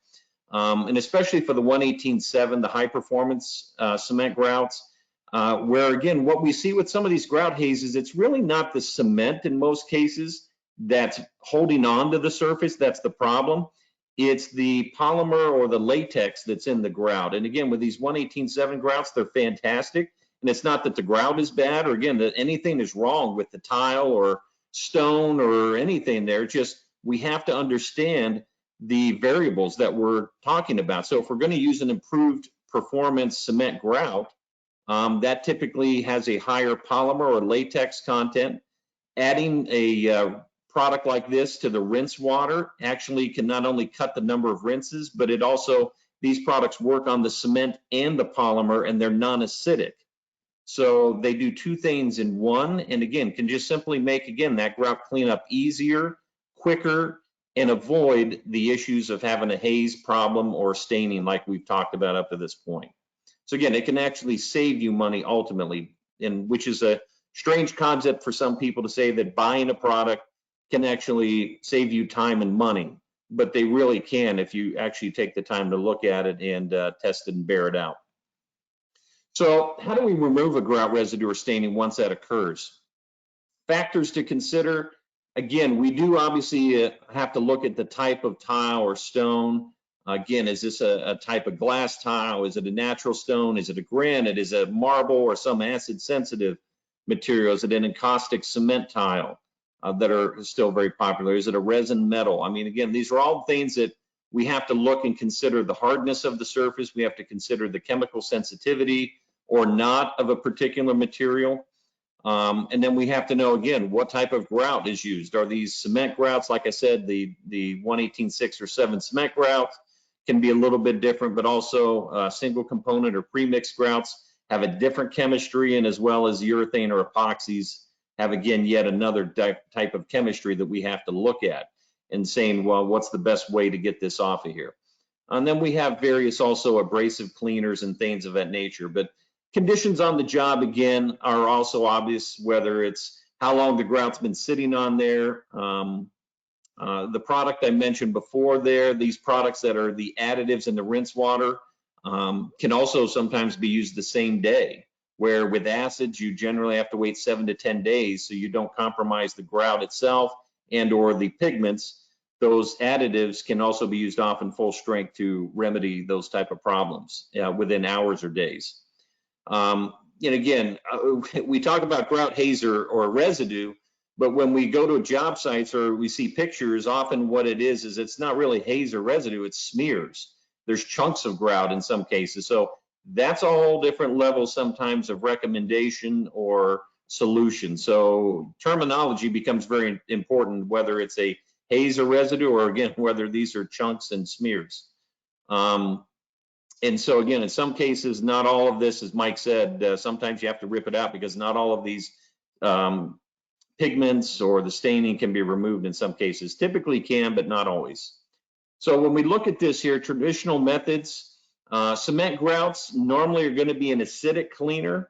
And especially for the 118.7, the high performance cement grouts, where again, what we see with some of these grout hazes, it's really not the cement in most cases that's holding on to the surface. That's the problem. It's the polymer or the latex that's in the grout. And again, with these 118.7 grouts, they're fantastic. And it's not that the grout is bad or again, that anything is wrong with the tile or stone or anything there. It's just, we have to understand the variables that we're talking about. So if we're going to use an improved performance cement grout, that typically has a higher polymer or latex content. Adding a product like this to the rinse water actually can not only cut the number of rinses, but it also, these products work on the cement and the polymer, and they're non-acidic. So they do two things in one, and again, can just simply make, again, that grout cleanup easier, quicker, and avoid the issues of having a haze problem or staining like we've talked about up to this point. So again, it can actually save you money ultimately, and which is a strange concept for some people to say that buying a product can actually save you time and money, but they really can if you actually take the time to look at it and test it and bear it out. So how do we remove a grout residue or staining once that occurs? Factors to consider. Again, we do obviously have to look at the type of tile or stone. Again, is this a type of glass tile? Is it a natural stone? Is it a granite? Is it a marble or some acid sensitive material? Is it an encaustic cement tile that are still very popular? Is it a resin metal? I mean, again, these are all things that we have to look and consider the hardness of the surface. We have to consider the chemical sensitivity or not of a particular material. And then we have to know, again, what type of grout is used. Are these cement grouts? Like I said, the 118.6 or 7 cement grouts can be a little bit different, but also single component or pre-mixed grouts have a different chemistry, and as well as urethane or epoxies have, again, yet another type of chemistry that we have to look at and saying, well, what's the best way to get this off of here? And then we have various also abrasive cleaners and things of that nature, but Conditions on the job, again, are also obvious, whether it's how long the grout's been sitting on there. The product I mentioned before there, these products that are the additives in the rinse water, can also sometimes be used the same day, where with acids, you generally have to wait 7 to 10 days so you don't compromise the grout itself and or the pigments. Those additives can also be used off in full strength to remedy those type of problems within hours or days. And again, we talk about grout, haze, or residue, but when we go to job sites or we see pictures, often what it is it's not really haze or residue, it's smears. There's chunks of grout in some cases. So that's a whole different level sometimes of recommendation or solution. So terminology becomes very important, whether it's a haze or residue, or again, whether these are chunks and smears. And so again, in some cases, not all of this, as Mike said, sometimes you have to rip it out because not all of these pigments or the staining can be removed in some cases. Typically can, but not always. So when we look at this here, traditional methods, cement grouts normally are going to be an acidic cleaner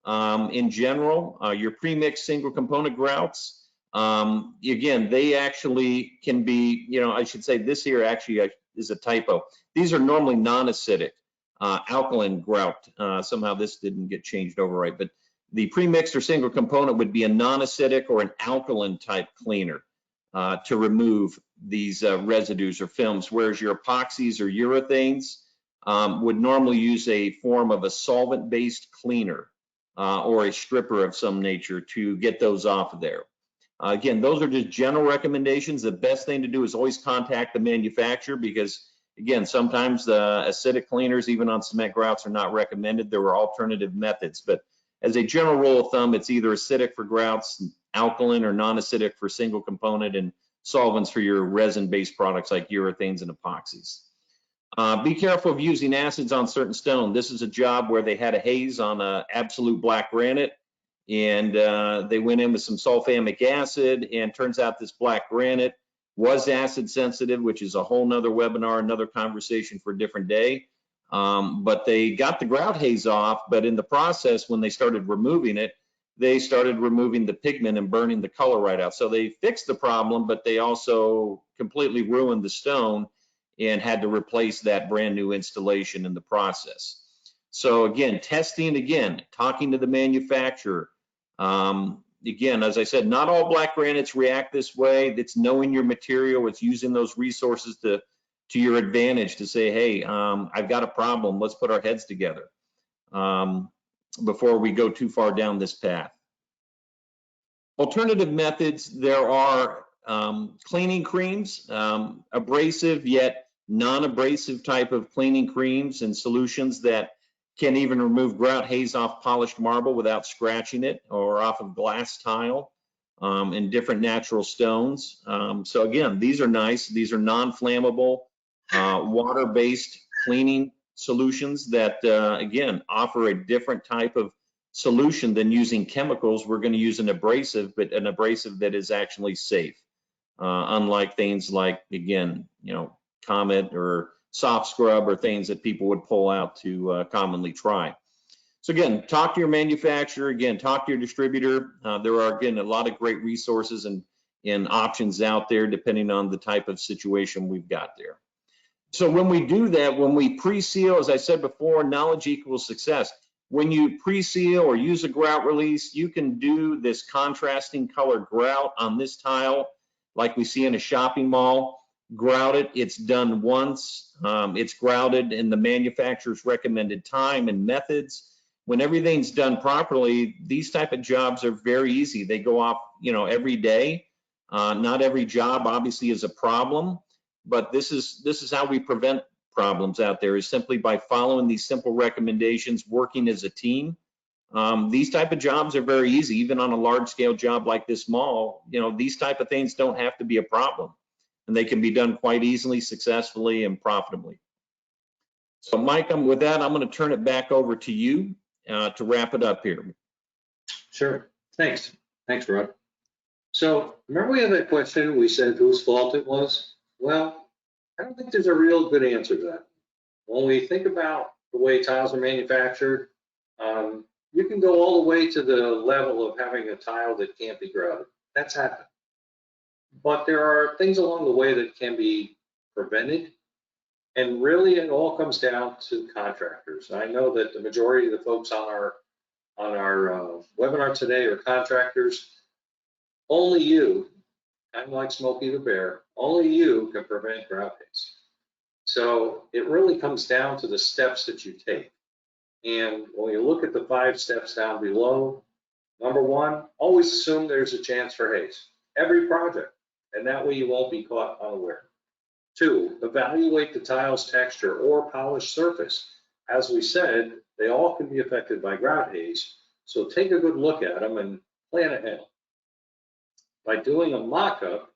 in general. Your pre-mixed single component grouts, again, they actually can be, I should say this here actually is a typo. These are normally non-acidic, alkaline grout. Somehow this didn't get changed over right, but the pre-mixed or single component would be a non-acidic or an alkaline type cleaner to remove these residues or films, whereas your epoxies or urethanes would normally use a form of a solvent-based cleaner or a stripper of some nature to get those off of there. Again, those are just general recommendations. The best thing to do is always contact the manufacturer because, again, sometimes the acidic cleaners, even on cement grouts, are not recommended. There are alternative methods, but as a general rule of thumb, it's either acidic for grouts, alkaline or non-acidic for single component, and solvents for your resin-based products like urethanes and epoxies. Be careful of using acids on certain stone. This is a job where they had a haze on a absolute black granite, and they went in with some sulfamic acid, and turns out this black granite was acid sensitive, which is a whole nother webinar, another conversation for a different day. But they got the grout haze off, but in the process, when they started removing it, they started removing the pigment and burning the color right out. So they fixed the problem, but they also completely ruined the stone and had to replace that brand new installation in the process. So again, testing, again, talking to the manufacturer. Again, as I said, not all black granites react this way. It's knowing your material, it's using those resources to your advantage to say, hey, I've got a problem, let's put our heads together before we go too far down this path. Alternative methods, there are cleaning creams, abrasive yet non-abrasive type of cleaning creams and solutions that can even remove grout haze off polished marble without scratching it, or off of glass tile and different natural stones. So again, these are nice. These are non-flammable, water-based cleaning solutions that, again, offer a different type of solution than using chemicals. We're going to use an abrasive, but an abrasive that is actually safe, unlike things like, again, Comet or soft scrub or things that people would pull out to commonly try. So again, talk to your manufacturer, again, talk to your distributor. There are, again, a lot of great resources and options out there depending on the type of situation we've got there. So when we do that, when we pre-seal, as I said before, knowledge equals success. When you pre-seal or use a grout release, you can do this contrasting color grout on this tile like we see in a shopping mall. Grout it, it's done once, it's grouted in the manufacturer's recommended time and methods. When everything's done properly, these type of jobs are very easy. They go off, every day. Not every job obviously is a problem, but this is how we prevent problems out there, is simply by following these simple recommendations, working as a team. These type of jobs are very easy, even on a large scale job like this mall. These type of things don't have to be a problem, and they can be done quite easily, successfully, and profitably. So Mike, with that, I'm going to turn it back over to you to wrap it up here. Sure. Thanks, Rod. So remember we had that question, we said whose fault it was? Well, I don't think there's a real good answer to that. When we think about the way tiles are manufactured, You can go all the way to the level of having a tile that can't be grouted. That's happened. But there are things along the way that can be prevented. And really, it all comes down to contractors. I know that the majority of the folks on our webinar today are contractors. Only you, kind of like Smokey the Bear, only you can prevent grout haze. So it really comes down to the steps that you take. And when you look at the 5 steps down below, number 1, always assume there's a chance for haze. Every project, and that way you won't be caught unaware. 2, evaluate the tile's texture or polished surface. As we said, they all can be affected by grout haze, so take a good look at them and plan ahead. By doing a mock-up,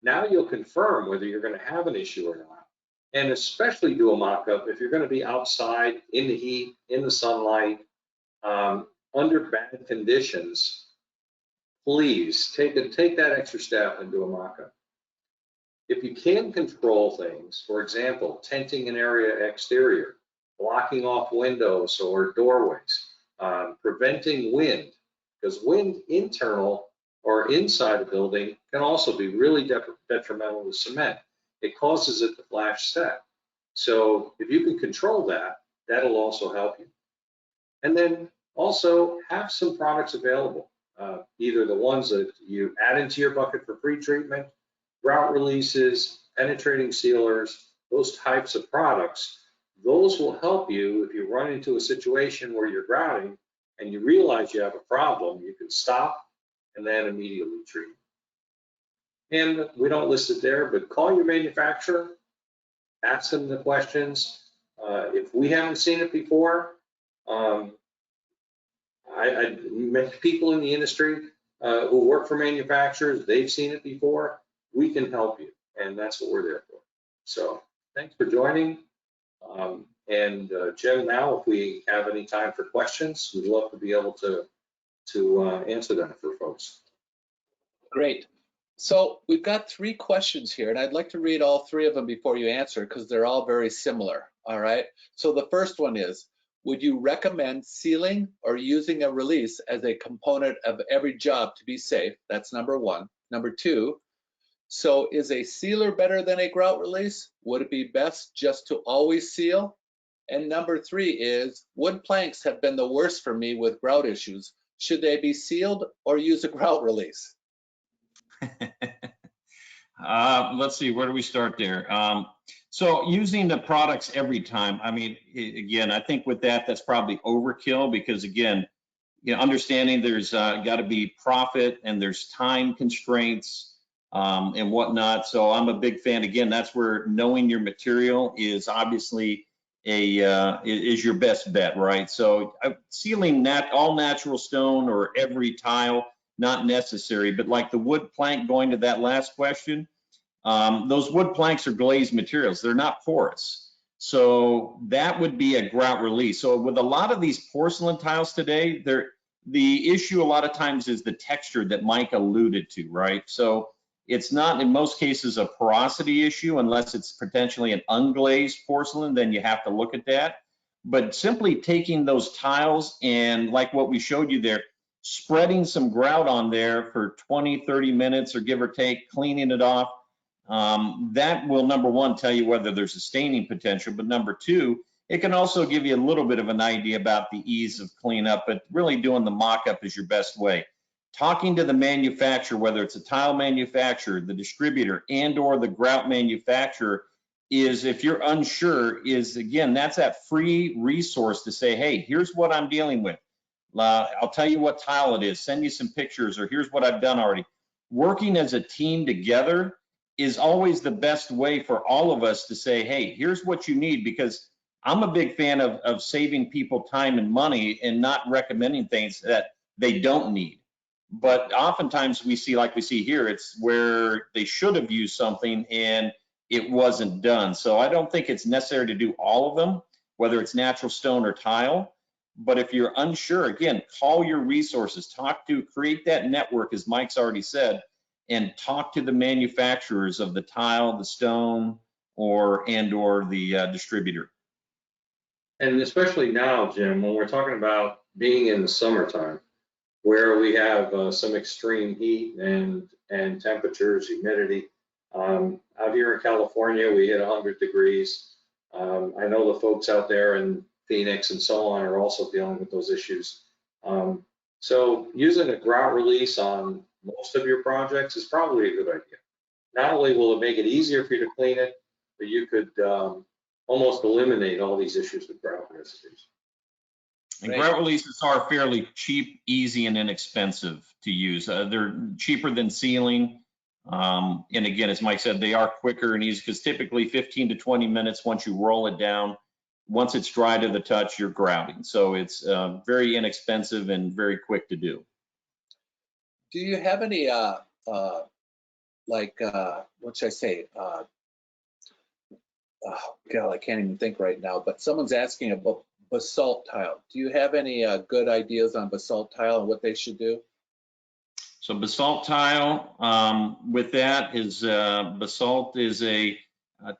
now you'll confirm whether you're going to have an issue or not. And especially do a mock-up if you're going to be outside in the heat, in the sunlight, under bad conditions. Please take that extra step and do a mock-up. If you can control things, for example, tenting an area exterior, blocking off windows or doorways, preventing wind, because wind internal or inside a building can also be really detrimental to cement. It causes it to flash set. So if you can control that, that'll also help you. And then also have some products available, either the ones that you add into your bucket for pre-treatment, grout releases, penetrating sealers, those types of products. Those will help you if you run into a situation where you're grouting and you realize you have a problem, you can stop and then immediately treat. And we don't list it there, but call your manufacturer, ask them the questions. If we haven't seen it before, I met people in the industry who work for manufacturers, they've seen it before. We can help you, and that's what we're there for. So thanks for joining. Jim, now if we have any time for questions, we'd love to be able to answer them for folks. Great. So we've got 3 questions here, and I'd like to read all 3 of them before you answer because they're all very similar. All right. So the first one is, would you recommend sealing or using a release as a component of every job to be safe? That's number 1. Number 2, so is a sealer better than a grout release? Would it be best just to always seal? And number 3 is, wood planks have been the worst for me with grout issues. Should they be sealed or use a grout release? Let's see, where do we start there? So using the products every time, I mean, again, I think with that, that's probably overkill because again, you know, understanding there's got to be profit and there's time constraints and whatnot. So I'm a big fan. Again, that's where knowing your material is obviously is your best bet, right? So sealing all natural stone or every tile, not necessary, but like the wood plank, going to that last question, those wood planks are glazed materials. They're not porous. So that would be a grout release. So with a lot of these porcelain tiles today, the issue a lot of times is the texture that Mike alluded to, right? So it's not in most cases a porosity issue unless it's potentially an unglazed porcelain, then you have to look at that. But simply taking those tiles and like what we showed you there, spreading some grout on there for 20, 30 minutes or give or take, cleaning it off, that will, number 1, tell you whether there's a staining potential, but number 2, it can also give you a little bit of an idea about the ease of cleanup, but really doing the mock-up is your best way. Talking to the manufacturer, whether it's a tile manufacturer, the distributor, and or the grout manufacturer, is if you're unsure, is again, that's that free resource to say, hey, here's what I'm dealing with. I'll tell you what tile it is, send you some pictures, or here's what I've done already. Working as a team together is always the best way for all of us to say, hey, here's what you need, because I'm a big fan of saving people time and money and not recommending things that they don't need. But oftentimes we see, like we see here, it's where they should have used something and it wasn't done. So I don't think it's necessary to do all of them, whether it's natural stone or tile. But if you're unsure, again, call your resources, create that network, as Mike's already said, and talk to the manufacturers of the tile, the stone, or the distributor. And especially now, Jim, when we're talking about being in the summertime, where we have some extreme heat and temperatures, humidity. Out here in California, we hit 100 degrees. I know the folks out there in Phoenix and so on are also dealing with those issues. So using a grout release on most of your projects is probably a good idea. Not only will it make it easier for you to clean it, but you could almost eliminate all these issues with grout residues. And grout releases are fairly cheap, easy, and inexpensive to use. They're cheaper than sealing. And again, as Mike said, they are quicker and easy because typically 15 to 20 minutes once you roll it down. Once it's dry to the touch, you're grouting. So it's very inexpensive and very quick to do. Do you have any, what should I say? Oh, God, I can't even think right now, but someone's asking about basalt tile. Do you have any good ideas on basalt tile and what they should do? So basalt tile, with that is basalt is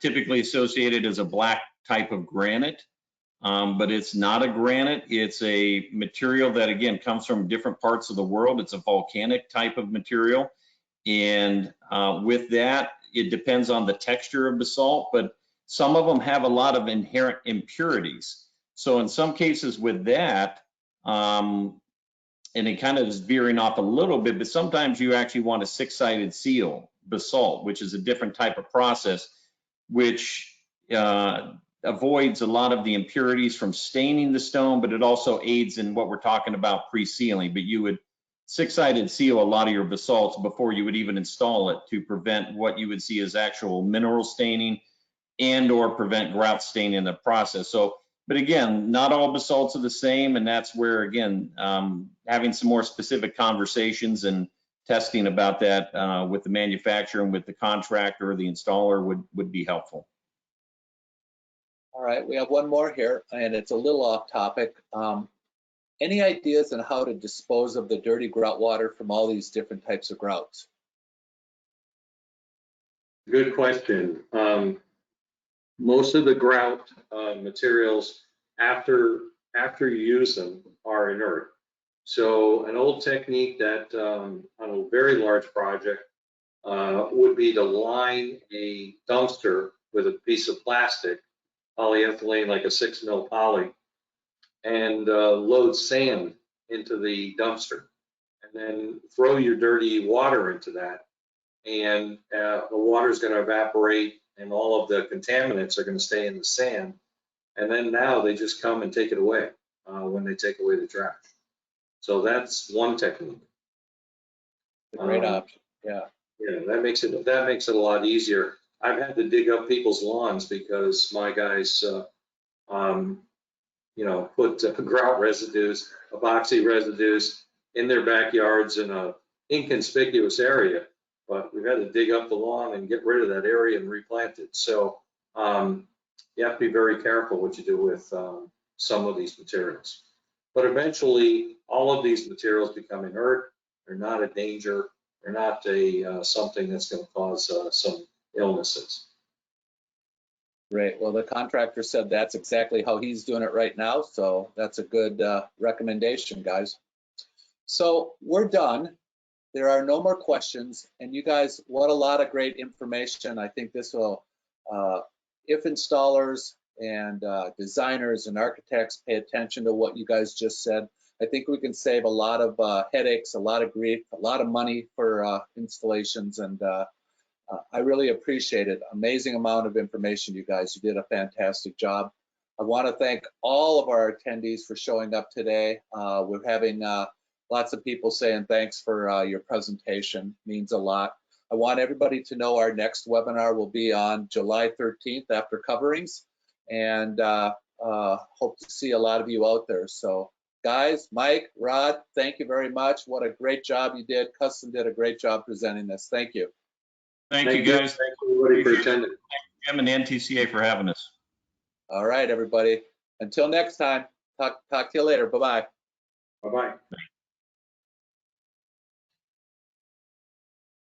typically associated as a black type of granite, but it's not a granite. It's a material that, again, comes from different parts of the world. It's a volcanic type of material. And with that, it depends on the texture of basalt, but some of them have a lot of inherent impurities. So in some cases with that, and it kind of is veering off a little bit, but sometimes you actually want a six-sided seal basalt, which is a different type of process, which avoids a lot of the impurities from staining the stone, but it also aids in what we're talking about pre-sealing. But you would six-sided seal a lot of your basalts before you would even install it to prevent what you would see as actual mineral staining and or prevent grout staining in the process. So, but again, not all basalts are the same, and that's where, again, having some more specific conversations and testing about that with the manufacturer and with the contractor or the installer would be helpful. All right, we have one more here, and it's a little off topic. Any ideas on how to dispose of the dirty grout water from all these different types of grouts? Good question. Most of the grout materials, after you use them, are inert. So an old technique that on a very large project would be to line a dumpster with a piece of plastic, polyethylene, like a 6 mil poly, and load sand into the dumpster, and then throw your dirty water into that. And the water is going to evaporate and all of the contaminants are going to stay in the sand. And then now they just come and take it away when they take away the trash. So that's one technique. Great option, yeah. Yeah, that makes it a lot easier. I've had to dig up people's lawns because my guys, put grout residues, epoxy residues in their backyards in a inconspicuous area. But we've had to dig up the lawn and get rid of that area and replant it. So you have to be very careful what you do with some of these materials. But eventually, all of these materials become inert. They're not a danger. They're not something that's going to cause some illnesses. Great. Well, the contractor said that's exactly how he's doing it right now. So that's a good recommendation, guys. So we're done. There are no more questions. And you guys, what a lot of great information. I think this will, if installers and designers and architects pay attention to what you guys just said, I think we can save a lot of headaches, a lot of grief, a lot of money for installations. And I really appreciate it. Amazing amount of information, you guys. You did a fantastic job. I want to thank all of our attendees for showing up today. We're having lots of people saying thanks for your presentation. Means a lot. I want everybody to know our next webinar will be on July 13th after coverings, and hope to see a lot of you out there. So guys, Mike, Rod, thank you very much. What a great job you did. Custom did a great job presenting this. Thank you. Thank you, guys. Thank you, everybody, for attending. Thank Jim and NTCA for having us. All right, everybody. Until next time, talk to you later. Bye-bye. Bye-bye.